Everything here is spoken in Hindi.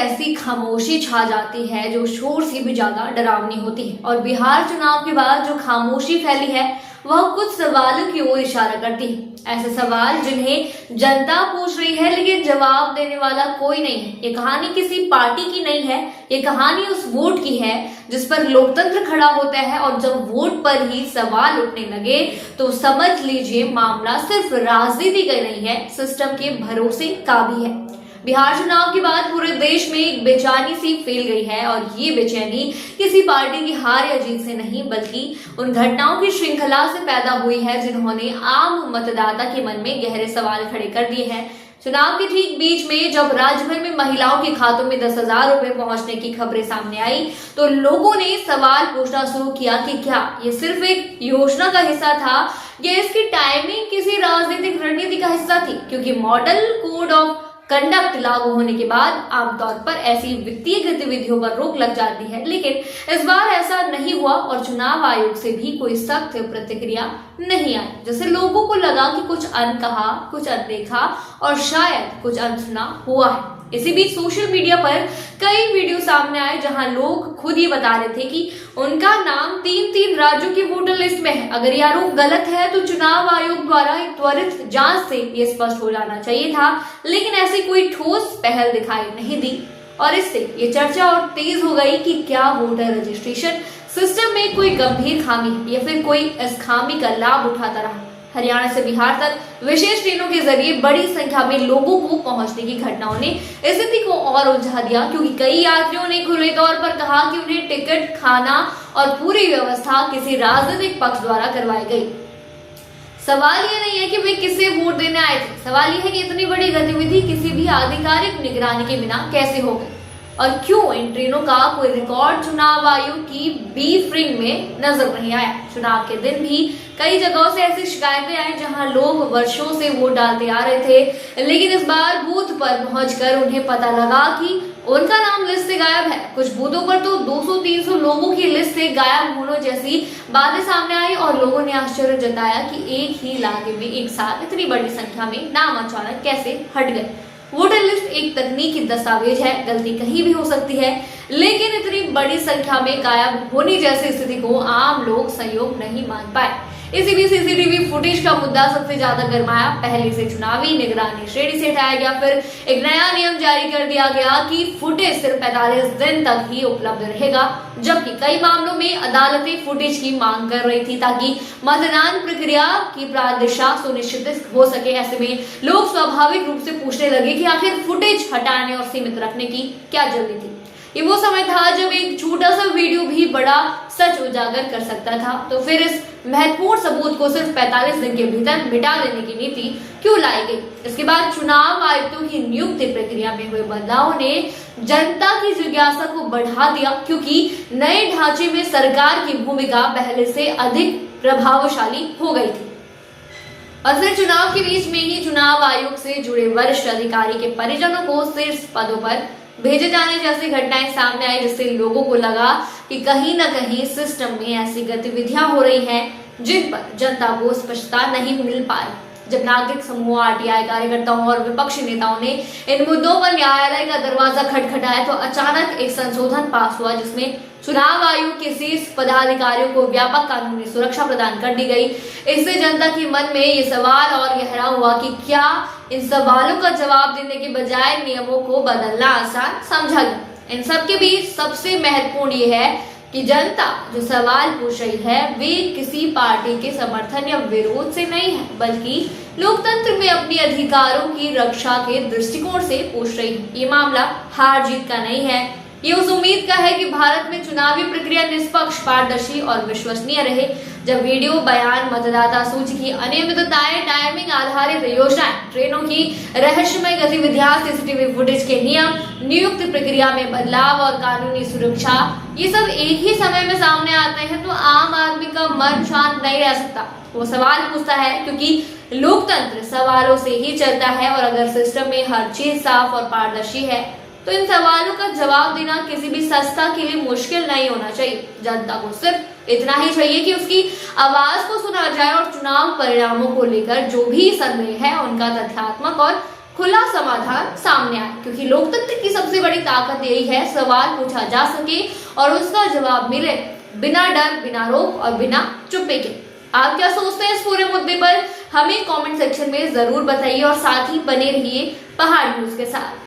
ऐसी खामोशी छा जाती है जो शोर से भी ज्यादा डरावनी होती है। और बिहार चुनाव के बाद जो खामोशी फैली है वह कुछ सवालों की ओर इशारा करती है। ऐसे सवाल जिन्हें जनता पूछ रही है लेकिन जवाब देने वाला कोई नहीं है। ये कहानी किसी पार्टी की नहीं है, ये कहानी उस वोट की है जिस पर लोकतंत्र खड़ा होता है। और जब वोट पर ही सवाल उठने लगे तो समझ लीजिए मामला सिर्फ राजनीति का नहीं है, सिस्टम के भरोसे का भी है। बिहार चुनाव के बाद पूरे देश में एक बेचैनी सी फैल गई है और ये बेचैनी किसी पार्टी की हार या जीत से नहीं बल्कि उन घटनाओं की श्रृंखला से पैदा हुई है जिन्होंने आम मतदाता के मन में गहरे सवाल खड़े कर दिए हैं। चुनाव के ठीक बीच में जब राज्य भर में महिलाओं के खातों में 10,000 रुपए पहुंचने की खबरें सामने आई तो लोगों ने सवाल पूछना शुरू किया कि क्या ये सिर्फ एक योजना का हिस्सा था या इसकी टाइमिंग किसी राजनीतिक रणनीति का हिस्सा थी। क्योंकि मॉडल कोड ऑफ कंडक्ट लागू होने के बाद आमतौर पर ऐसी वित्तीय गतिविधियों पर रोक लग जाती है, लेकिन इस बार ऐसा नहीं हुआ और चुनाव आयोग से भी कोई सख्त प्रतिक्रिया नहीं आई। जैसे लोगों को लगा कि कुछ अनकहा, कुछ अनदेखा और शायद कुछ अनसुना हुआ है। इसी बीच सोशल मीडिया पर कई वीडियो सामने आए जहां लोग खुद ये बता रहे थे कि उनका नाम 3 राज्यों की वोटर लिस्ट में है। अगर यह आरोप गलत है तो चुनाव आयोग द्वारा एक त्वरित जांच से ये स्पष्ट हो जाना चाहिए था, लेकिन ऐसी कोई ठोस पहल दिखाई नहीं दी। और इससे ये चर्चा और तेज हो गई कि क्या वोटर रजिस्ट्रेशन सिस्टम में कोई गंभीर खामी है या फिर कोई इस खामी का लाभ उठाता रहा। हरियाणा से बिहार तक विशेष ट्रेनों के जरिए बड़ी संख्या में लोगों को पहुंचने की घटनाओं ने स्थिति को और उलझा दिया, क्योंकि कई यात्रियों ने खुले तौर पर कहा कि उन्हें टिकट, खाना और पूरी व्यवस्था किसी राजनीतिक पक्ष द्वारा करवाई गई। सवाल ये नहीं है कि वे किसे वोट देने आए थे, सवाल ये है कि इतनी बड़ी गतिविधि किसी भी आधिकारिक निगरानी के बिना कैसे हो गई और क्यों इन ट्रेनों का कोई रिकॉर्ड चुनाव आयोग की ब्रीफिंग में नजर नहीं आया। चुनाव के दिन भी कई जगहों से ऐसी शिकायतें आई जहां लोग वर्षों से वोट डालते आ रहे थे, लेकिन इस बार बूथ पर पहुंचकर उन्हें पता लगा कि उनका नाम लिस्ट से गायब है। कुछ बूथों पर तो 200-300 लोगों की लिस्ट से गायब होने जैसी बातें सामने आई और लोगों ने आश्चर्य जताया कि एक ही इलाके में एक साथ इतनी बड़ी संख्या में नाम अचानक कैसे हट गए। वोटर लिस्ट एक तकनीकी दस्तावेज है, गलती कहीं भी हो सकती है, लेकिन इतनी बड़ी संख्या में गायब होने जैसी स्थिति को आम लोग संयोग नहीं मान पाए। इसी बीच सीसीटीवी फुटेज का मुद्दा सबसे ज्यादा गर्माया। पहले से चुनावी निगरानी श्रेणी से हटाया गया, फिर एक नया नियम जारी कर दिया गया कि फुटेज सिर्फ 45 दिन तक ही उपलब्ध रहेगा, जबकि कई मामलों में अदालतें फुटेज की मांग कर रही थी ताकि मतदान प्रक्रिया की पारदर्शिता सुनिश्चित हो सके। ऐसे में लोग स्वाभाविक रूप से पूछने लगे कि आखिर फुटेज हटाने और सीमित रखने की क्या जरूरत थी। ये वो समय था जब एक छोटा सा वीडियो भी बड़ा सच उजागर कर सकता था, तो फिर इस महत्वपूर्ण सबूत को सिर्फ 45 दिन के भीतर मिटा देने की नीति क्यों लाई गई। इसके बाद चुनाव आयुक्तों की नियुक्ति प्रक्रिया में हुए बदलाव ने जनता की जिज्ञासा को बढ़ा दिया, क्योंकि नए ढांचे में सरकार की भूमिका पहले से अधिक प्रभावशाली हो गई थी। और फिर चुनाव के बीच में ही चुनाव आयोग से जुड़े वरिष्ठ अधिकारी के परिजनों को शीर्ष पदों पर भेजे जाने जैसी घटनाएं सामने आई, जिससे लोगों को लगा कि कहीं न कहीं सिस्टम में ऐसी गतिविधियां हो रही हैं जिन पर जनता को स्पष्टता नहीं मिल पा रही। जब नागरिक समूह, आरटीआई कार्यकर्ताओं और विपक्षी नेताओं ने इन मुद्दों पर न्यायालय का दरवाजा खटखटाया तो अचानक एक संशोधन पास हुआ जिसमें चुनाव आयोग के शीर्ष पदाधिकारियों को व्यापक कानूनी सुरक्षा प्रदान कर दी गई। इससे जनता के मन में ये सवाल और गहरा हुआ कि क्या इन सवालों का जवाब देने के बजाय नियमों को बदलना आसान समझा गया। इन सब के बीच सबसे महत्वपूर्ण ये है कि जनता जो सवाल पूछ रही है वे किसी पार्टी के समर्थन या विरोध से नहीं है, बल्कि लोकतंत्र में अपने अधिकारों की रक्षा के दृष्टिकोण से पूछ रही है। ये मामला हार जीत का नहीं है, ये उस उम्मीद का है कि भारत में चुनावी प्रक्रिया निष्पक्ष, पारदर्शी और विश्वसनीय रहे। जब वीडियो, बयान, मतदाता सूची की अनियमितताएं, टाइमिंग आधारित योजनाएं, ट्रेनों की रहस्यमय गतिविधियां, सीसीटीवी फुटेज के नियम, नियुक्ति प्रक्रिया में बदलाव और कानूनी सुरक्षा ये सब एक ही समय में सामने आते हैं तो आम आदमी का मन शांत नहीं रह सकता। वो सवाल पूछता है क्योंकि लोकतंत्र सवालों से ही चलता है और अगर सिस्टम में हर चीज साफ और पारदर्शी है तो इन सवालों का जवाब देना किसी भी संस्था के लिए मुश्किल नहीं होना चाहिए। जनता को सिर्फ इतना ही चाहिए कि उसकी आवाज को सुना जाए और चुनाव परिणामों को लेकर जो भी संदेह है उनका तथ्यात्मक और खुला समाधान सामने आए, क्योंकि लोकतंत्र की सबसे बड़ी ताकत यही है, सवाल पूछा जा सके और उसका जवाब मिले बिना डर, बिना रोक और बिना चुप्पी के। आप क्या सोचते हैं इस पूरे मुद्दे पर? हमें कमेंट सेक्शन में जरूर बताइए और साथ ही बने रहिए पहाड़ न्यूज के साथ।